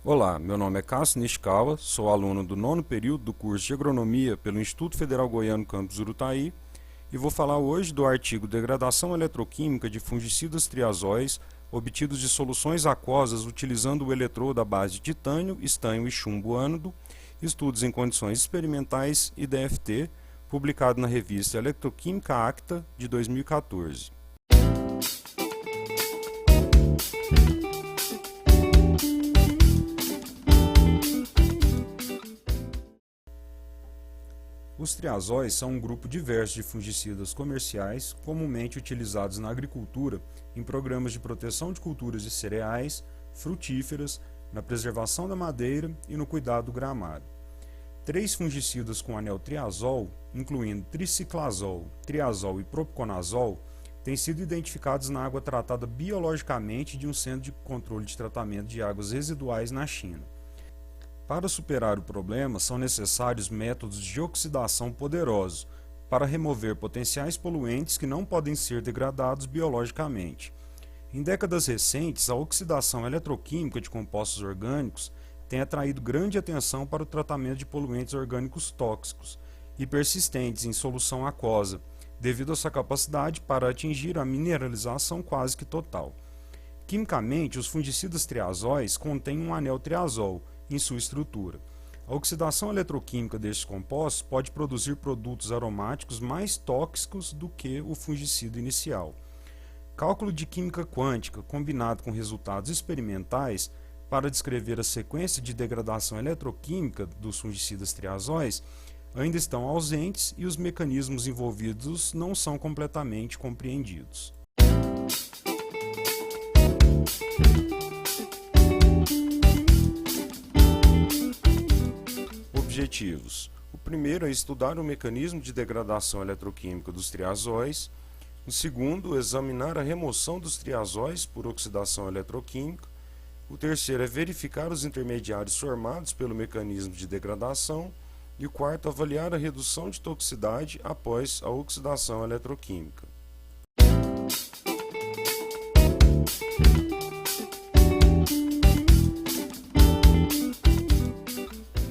Olá, meu nome é Cássio Nishikawa, sou aluno do 9º período do curso de Agronomia pelo Instituto Federal Goiano Campus Urutaí e vou falar hoje do artigo Degradação Eletroquímica de Fungicidas Triazóis obtidos de soluções aquosas utilizando o eletrodo à base de titânio, estanho e chumbo ânodo, estudos em condições experimentais e DFT, publicado na revista Eletroquímica Acta de 2014. Os triazóis são um grupo diverso de fungicidas comerciais comumente utilizados na agricultura em programas de proteção de culturas de cereais, frutíferas, na preservação da madeira e no cuidado do gramado. 3 fungicidas com anel triazol, incluindo triciclazol, triazol e propiconazol, têm sido identificados na água tratada biologicamente de um centro de controle de tratamento de águas residuais na China. Para superar o problema, são necessários métodos de oxidação poderosos para remover potenciais poluentes que não podem ser degradados biologicamente. Em décadas recentes, a oxidação eletroquímica de compostos orgânicos tem atraído grande atenção para o tratamento de poluentes orgânicos tóxicos e persistentes em solução aquosa, devido à sua capacidade para atingir a mineralização quase que total. Quimicamente, os fungicidas triazóis contêm um anel triazol em sua estrutura. A oxidação eletroquímica destes compostos pode produzir produtos aromáticos mais tóxicos do que o fungicida inicial. Cálculo de química quântica combinado com resultados experimentais para descrever a sequência de degradação eletroquímica dos fungicidas triazóis ainda estão ausentes e os mecanismos envolvidos não são completamente compreendidos. Objetivos. O primeiro é estudar o mecanismo de degradação eletroquímica dos triazóis. O segundo, examinar a remoção dos triazóis por oxidação eletroquímica. O terceiro é verificar os intermediários formados pelo mecanismo de degradação. E o quarto, avaliar a redução de toxicidade após a oxidação eletroquímica.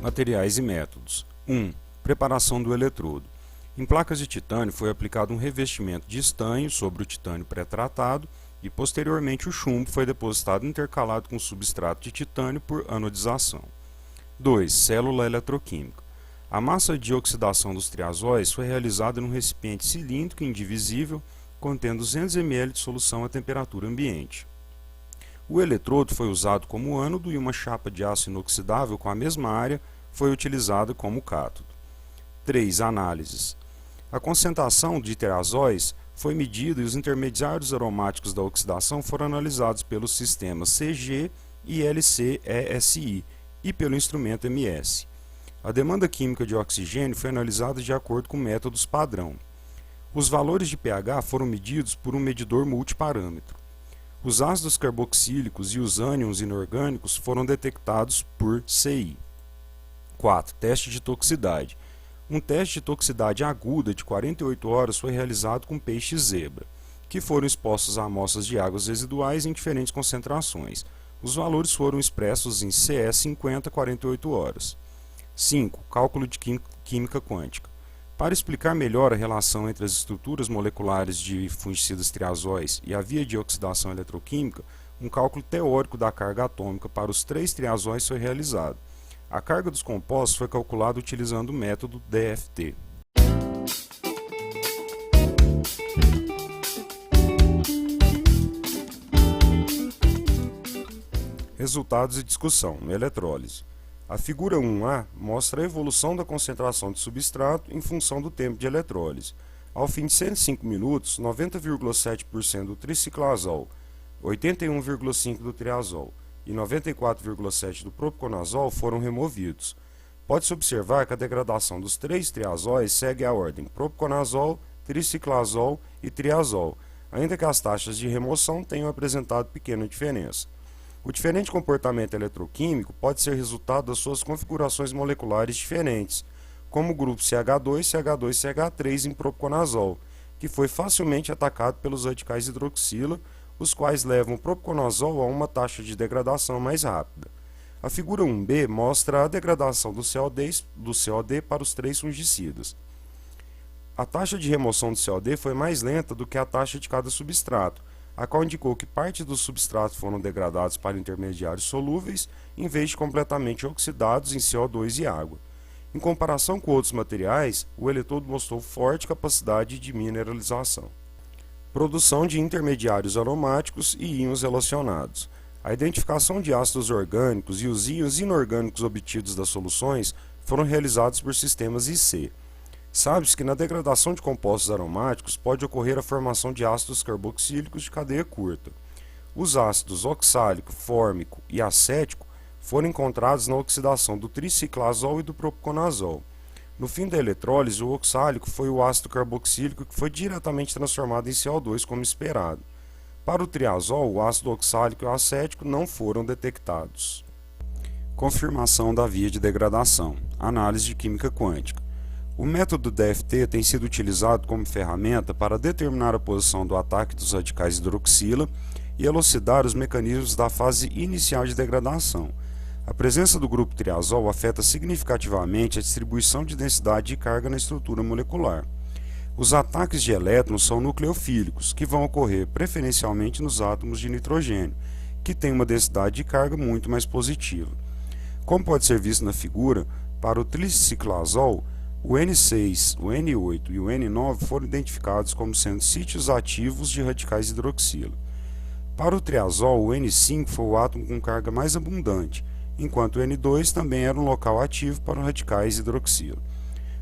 Materiais e métodos. 1. Preparação do eletrodo. Em placas de titânio foi aplicado um revestimento de estanho sobre o titânio pré-tratado e posteriormente o chumbo foi depositado intercalado com substrato de titânio por anodização. 2. Célula eletroquímica. A massa de oxidação dos triazóis foi realizada num recipiente cilíndrico indivisível contendo 200 ml de solução a temperatura ambiente. O eletrodo foi usado como ânodo e uma chapa de aço inoxidável com a mesma área foi utilizada como cátodo. 3. Análises. A concentração de triazóis foi medida e os intermediários aromáticos da oxidação foram analisados pelos sistemas CG e LC-ESI e pelo instrumento MS. A demanda química de oxigênio foi analisada de acordo com métodos padrão. Os valores de pH foram medidos por um medidor multiparâmetro. Os ácidos carboxílicos e os ânions inorgânicos foram detectados por CI. 4. Teste de toxicidade. Um teste de toxicidade aguda de 48 horas foi realizado com peixes zebra, que foram expostos a amostras de águas residuais em diferentes concentrações. Os valores foram expressos em CE50 48 horas. 5. Cálculo de química quântica. Para explicar melhor a relação entre as estruturas moleculares de fungicidas triazóis e a via de oxidação eletroquímica, um cálculo teórico da carga atômica para os 3 triazóis foi realizado. A carga dos compostos foi calculada utilizando o método DFT. Resultados e discussão. Eletrólise. A figura 1A mostra a evolução da concentração de substrato em função do tempo de eletrólise. Ao fim de 105 minutos, 90,7% do triciclazol, 81,5% do triazol e 94,7% do propiconazol foram removidos. Pode-se observar que a degradação dos 3 triazóis segue a ordem propiconazol, triciclazol e triazol, ainda que as taxas de remoção tenham apresentado pequena diferença. O diferente comportamento eletroquímico pode ser resultado das suas configurações moleculares diferentes, como o grupo CH2, CH2, CH3 em propiconazol, que foi facilmente atacado pelos radicais hidroxila, os quais levam o propiconazol a uma taxa de degradação mais rápida. A figura 1b mostra a degradação do COD para os três fungicidas. A taxa de remoção do COD foi mais lenta do que a taxa de cada substrato, a qual indicou que parte dos substratos foram degradados para intermediários solúveis, em vez de completamente oxidados em CO2 e água. Em comparação com outros materiais, o eletrodo mostrou forte capacidade de mineralização. Produção de intermediários aromáticos e íons relacionados. A identificação de ácidos orgânicos e os íons inorgânicos obtidos das soluções foram realizados por sistemas IC. Sabe-se que na degradação de compostos aromáticos pode ocorrer a formação de ácidos carboxílicos de cadeia curta. Os ácidos oxálico, fórmico e acético foram encontrados na oxidação do triciclazol e do propiconazol. No fim da eletrólise, o oxálico foi o ácido carboxílico que foi diretamente transformado em CO2 como esperado. Para o triazol, o ácido oxálico e o acético não foram detectados. Confirmação da via de degradação. Análise de química quântica. O método DFT tem sido utilizado como ferramenta para determinar a posição do ataque dos radicais hidroxila e elucidar os mecanismos da fase inicial de degradação. A presença do grupo triazol afeta significativamente a distribuição de densidade de carga na estrutura molecular. Os ataques de elétrons são nucleofílicos, que vão ocorrer preferencialmente nos átomos de nitrogênio, que têm uma densidade de carga muito mais positiva. Como pode ser visto na figura, para o triciclazol, o N6, o N8 e o N9 foram identificados como sendo sítios ativos de radicais hidroxila. Para o triazol, o N5 foi o átomo com carga mais abundante, enquanto o N2 também era um local ativo para os radicais hidroxila.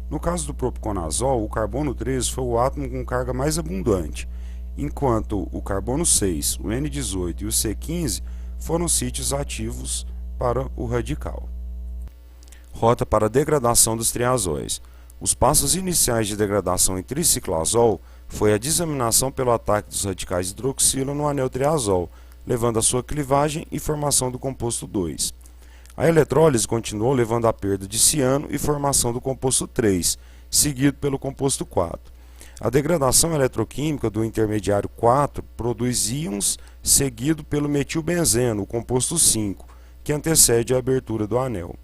No caso do propiconazol, o carbono 13 foi o átomo com carga mais abundante, enquanto o carbono 6, o N18 e o C15 foram sítios ativos para o radical. Rota para a degradação dos triazóis. Os passos iniciais de degradação em triciclazol foi a desaminação pelo ataque dos radicais hidroxila no anel triazol, levando à sua clivagem e formação do composto 2. A eletrólise continuou levando à perda de ciano e formação do composto 3, seguido pelo composto 4. A degradação eletroquímica do intermediário 4 produz íons, seguido pelo metilbenzeno, o composto 5, que antecede a abertura do anel.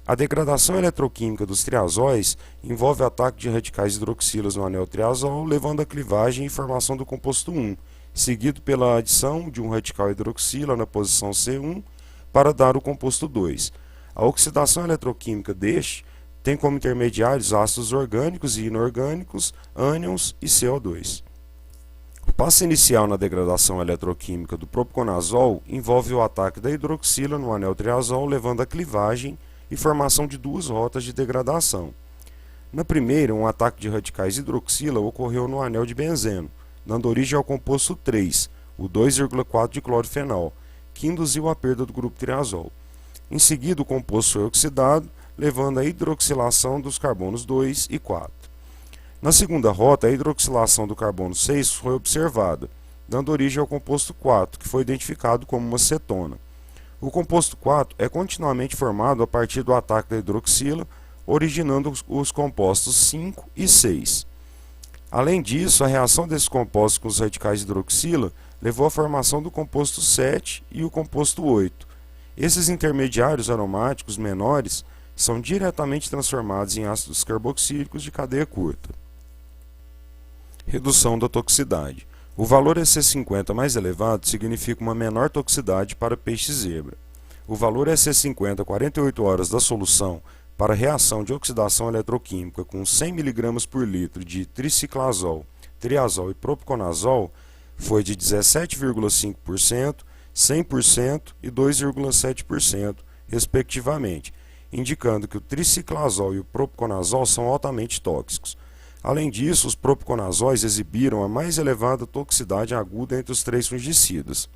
A degradação eletroquímica dos triazóis envolve ataque de radicais hidroxilas no anel triazol, levando à clivagem e formação do composto 1, seguido pela adição de um radical hidroxila na posição C1 para dar o composto 2. A oxidação eletroquímica deste tem como intermediários ácidos orgânicos e inorgânicos, ânions e CO2. O passo inicial na degradação eletroquímica do propiconazol envolve o ataque da hidroxila no anel triazol, levando à clivagem e formação de duas rotas de degradação. Na primeira, um ataque de radicais hidroxila ocorreu no anel de benzeno, dando origem ao composto 3, o 2,4 de clorofenol, que induziu a perda do grupo triazol. Em seguida, o composto foi oxidado, levando à hidroxilação dos carbonos 2 e 4. Na segunda rota, a hidroxilação do carbono 6 foi observada, dando origem ao composto 4, que foi identificado como uma cetona. O composto 4 é continuamente formado a partir do ataque da hidroxila, originando os compostos 5 e 6. Além disso, a reação desses compostos com os radicais hidroxila levou à formação do composto 7 e o composto 8. Esses intermediários aromáticos menores são diretamente transformados em ácidos carboxílicos de cadeia curta. Redução da toxicidade. O valor EC50 mais elevado significa uma menor toxicidade para peixe-zebra. O valor EC50 48 horas da solução para reação de oxidação eletroquímica com 100 mg por litro de triciclazol, triazol e propiconazol foi de 17,5%, 100% e 2,7%, respectivamente, indicando que o triciclazol e o propiconazol são altamente tóxicos. Além disso, os propiconazóis exibiram a mais elevada toxicidade aguda entre os três fungicidas.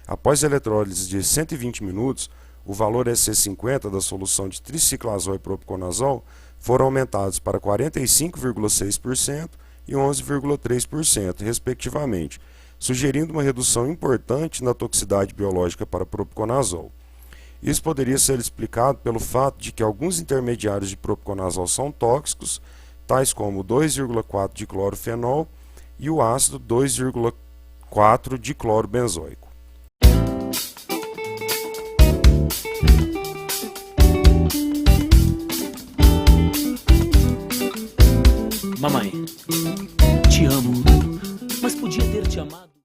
Após a eletrólise de 120 minutos, o valor EC50 da solução de triciclazol e propiconazol foram aumentados para 45,6% e 11,3%, respectivamente, sugerindo uma redução importante na toxicidade biológica para propiconazol. Isso poderia ser explicado pelo fato de que alguns intermediários de propiconazol são tóxicos, tais como o 2,4 de clorofenol e o ácido 2,4 de clorobenzoico. Mamãe, te amo, mas podia ter te amado.